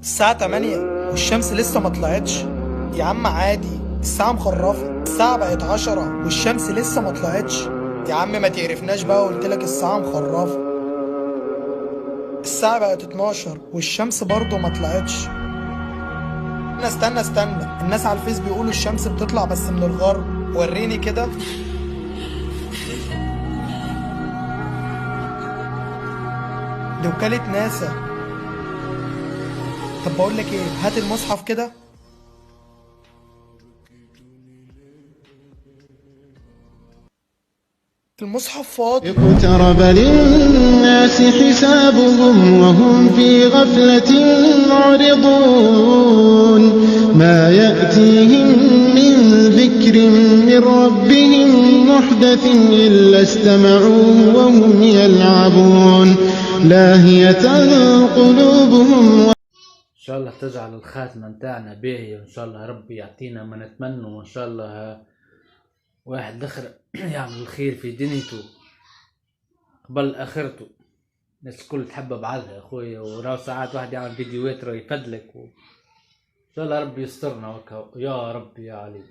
الساعة 8 والشمس لسه ما طلعتش. يا عم عادي، الساعة مخرفة، الساعة بقت 10 والشمس لسه ما طلعتش. يا عم ما تقرفناش بقى، قلتلك الساعة مخرفة. الساعة بقت 12 والشمس برضه ما طلعتش. استنى، الناس على الفيس بيقولوا الشمس بتطلع بس من الغرب، وريني كده. دي وكالة ناسا. طب بقول لك ايه، هات المصحف كده. المصحف فاضي. اقترب للناس حسابهم وهم في غفلة معرضون ما يأتيهم من ذكر من ربهم محدث إلا استمعوه وهم يلعبون لاهية قلوبهم. ان شاء الله تجعل الخاتمة نتاعنا باهية، وان شاء الله ربي يعطينا ما نتمنى، وان شاء الله واحد الاخر يعمل الخير في دنيته قبل اخرته. الناس الكل تحب بعضها يا اخويا، وراه ساعات واحد يعمل فيديوهات راه يفدلك ان شاء الله ربي يسترنا وكا يا ربي يا علي.